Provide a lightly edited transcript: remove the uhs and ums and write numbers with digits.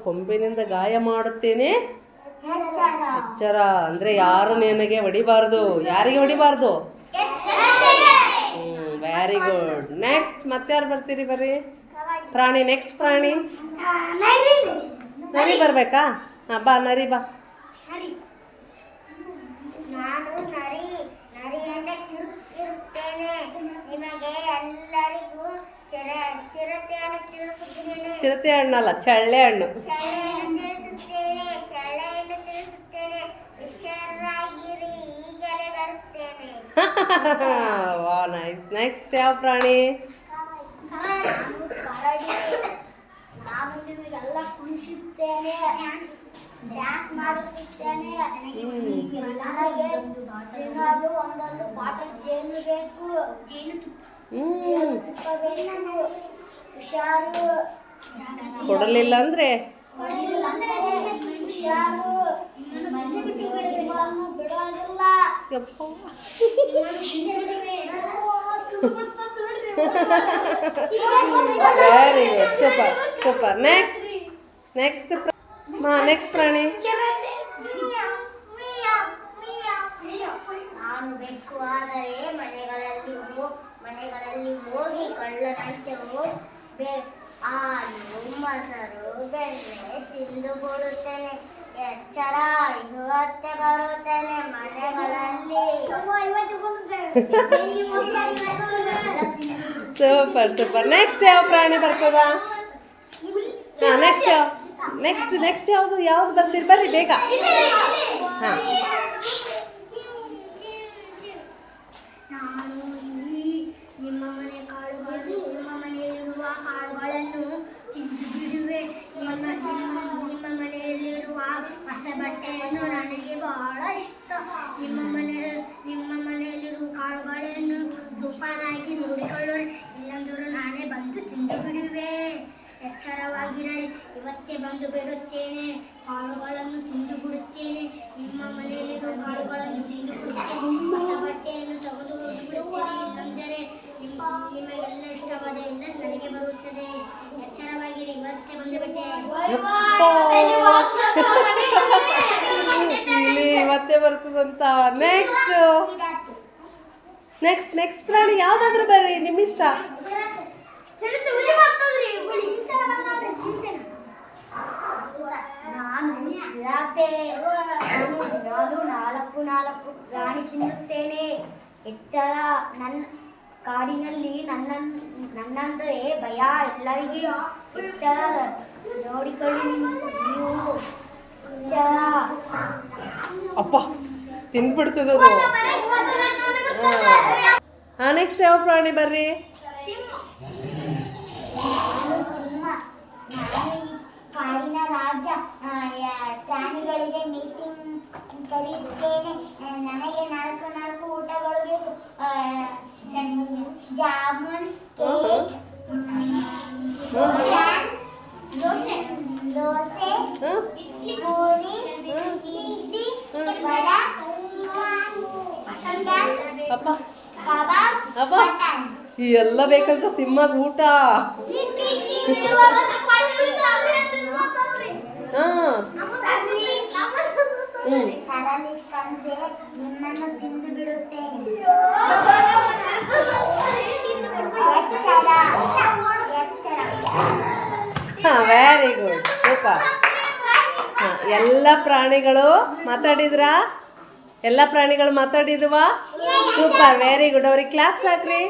ಕೊಂಬಿನಿಂದ ಗಾಯ ಮಾಡುತ್ತೇನೆ ಎಚ್ಚರ ಅಂದ್ರೆ ಯಾರು ನಿನಗೆ ಹೊಡಿಬಾರ್ದು. ಯಾರಿಗೆ ಹೊಡಿಬಾರ್ದು? Very good. ನೆಕ್ಸ್ಟ್ ಮತ್ತೆ ಯಾರು ಬರ್ತೀರಿ? ಬರ್ರಿ ಪ್ರಾಣಿ. ನೆಕ್ಸ್ಟ್ ಪ್ರಾಣಿ ನರಿ ಬರ್ಬೇಕಾ? ಬಾ ನರಿ ಬಾ. ನಾನು ನರಿಯಿಂದ ಇರುತ್ತೇನೆ. ನಿಮಗೆ ಎಲ್ಲರಿಗೂ ಚಿರತೆಯನ್ನು ತಿಳಿಸುತ್ತೇನೆ. ಚಿರತೆ ಹಣ್ಣಲ್ಲ, ಚಳ್ಳೆ ಹಣ್ಣು. ತಿಳಿಸುತ್ತೇನೆ. ಹುಷಾರಾಗಿರಿ, ಈಗಲೇ ಬರುತ್ತೇನೆ. ವಾ ನೈಸ್. ನೆಕ್ಸ್ಟ್ ಯಾವ ಪ್ರಾಣಿ? ನಾನು ನಿಮಗೆಲ್ಲ ಕುಣಿಸುತ್ತೇನೆ, ಡ್ಯಾನ್ಸ್ ಮಾಡಿಸುತ್ತೇನೆ. ನನಗೆ ದಿನಾಲು ಒಂದೊಂದು ಬಾಟಲ್ ಜೇನು ಬೇಕು, ಜೇನುತುಪ್ಪ ಬೇಕು. ಹುಷಾರು. ಕೊಡಲಿಲ್ಲ ಅಂದ್ರೆ ಹುಷಾರು. ಬಿಡೋದಿಲ್ಲ. Very good. Super super. Next ಪ್ರಾಣಿ. ನಾನು ಬೆಕ್ಕು ಆದರೆ ಮನೆಗಳಲ್ಲಿ ಹೋಗಿ ಕಳ್ಳನಂತೆ ಹಾಲು ಮೊಸರು ಬೆಣ್ಣೆ ತಿಂದು ಕೊಡುತ್ತೇನೆ. ಎಚ್ಚರ, ಇವತ್ತೇ ಬರುತ್ತೇನೆ ಮನೆಗಳಲ್ಲಿ. Super super. ನೆಕ್ಸ್ಟ್ ಯಾವ ಪ್ರಾಣಿ ಬರ್ತದ? ನೆಕ್ಸ್ಟ್ ಯಾವ್ದು ಬರ್ತೀರಿ? ಬರ್ರಿ ಬೇಗ. ಹಾಂ ನಿಮ್ಮ ಮನೆಯಲ್ಲಿರುವ ಕಾಳುಗಳನ್ನು ತಿಂದು ಬಿಡುವೆ. ನಿಮ್ಮ ಮನೆಯಲ್ಲಿರುವ ಹೊಸ ಬಟ್ಟೆಯನ್ನು ನನಗೆ ಬಹಳ ಇಷ್ಟ. ನಿಮ್ಮ ಮನೆಯಲ್ಲಿರುವ ಕಾಳುಗಳನ್ನು ಜೋಪಾನಾಗಿ ನೋಡಿಕೊಳ್ಳೋಣ, ಇಲ್ಲಂದರೂ ನಾನೇ ಬಂದು ತಿಂದು ಬಿಡುವೆ. ಎಚ್ಚರವಾಗಿರಲಿ, ಇವತ್ತೇ ಬಂದು ಬಿಡುತ್ತೇನೆ. ಕಾಳುಗಳನ್ನು ತಿಂದು ಬಿಡುತ್ತೇನೆ. ನಿಮ್ಮ ಮನೆಯಲ್ಲಿರುವ ಕಾಳುಗಳನ್ನು ತಿಂದು ಬಿಡುತ್ತೇನೆ. ಹೊಸ ಬಟ್ಟೆಯನ್ನು ತೆಗೆದು ಬಿಡುತ್ತೇನೆ. ಅಂದರೆ ನಿಮಗೆಲ್ಲ ಇಷ್ಟವಾದ ಎಲ್ಲ ನನಗೆ ಬರುತ್ತದೆ. ಎಚ್ಚರವಾಗಿರಿ, ಇವತ್ತೇ ಬಂದು ಬಿಟ್ಟೆ. ಇವತ್ತೇ ಬರ್ತದಂತ. ನೆಕ್ಸ್ಟ್ ಪ್ರಾಣಿ ಯಾವ್ದಾದ್ರು ಬರ್ರಿ, ನಿಮ್ಮಿಷ್ಟ. ನಾನು ಚಿರತೆ. ನಾಲ್ಕು ಪ್ರಾಣಿ ತಿನ್ನುತ್ತೇನೆ. ಎಚ್ಚರ, ನನ್ನ ಕಾಡಿನಲ್ಲಿ ನನ್ನಂದರೆ ಭಯ ಎಲ್ಲರಿಗೂ. ಎಚ್ಚರ, ನೋಡಿಕೊಳ್ಳಿ ನೀವು. ಎಚ್ಚರ. ಅಪ್ಪ ತಿಂದ್ಬಿಡ್ತದ. ನೆಕ್ಸ್ಟ್ ಯಾವ ಪ್ರಾಣಿ ಬರ್ರಿ? ಕಾಡಿನ ರಾಜ. ಪ್ರಾಣಿಗಳಿಗೆ ಮೀಟಿಂಗ್ ಕರೆಯುತ್ತೇನೆ. ನನಗೆ ನಾಲ್ಕು ಊಟಗಳು ಬೇಕು. Jamun, cake, dosa, puri, idli, vada, kebab, mutton. ಈ ಎಲ್ಲ ಬೇಕಂತ ಸಿಂಹದ ಊಟ. ನಿಮ್ಮನ್ನು ತಿಂದು ಬಿಡುತ್ತೇನೆ. Very good. ಸೂಪರ್. ಎಲ್ಲ ಪ್ರಾಣಿಗಳು ಮಾತಾಡಿದ್ರಾ? ಎಲ್ಲ ಪ್ರಾಣಿಗಳು ಮಾತಾಡಿದ್ವಾ? Super, very good. ಅವ್ರಿಗೆ ಕ್ಲಾಪ್ಸ್ ಹಾಕ್ರಿ.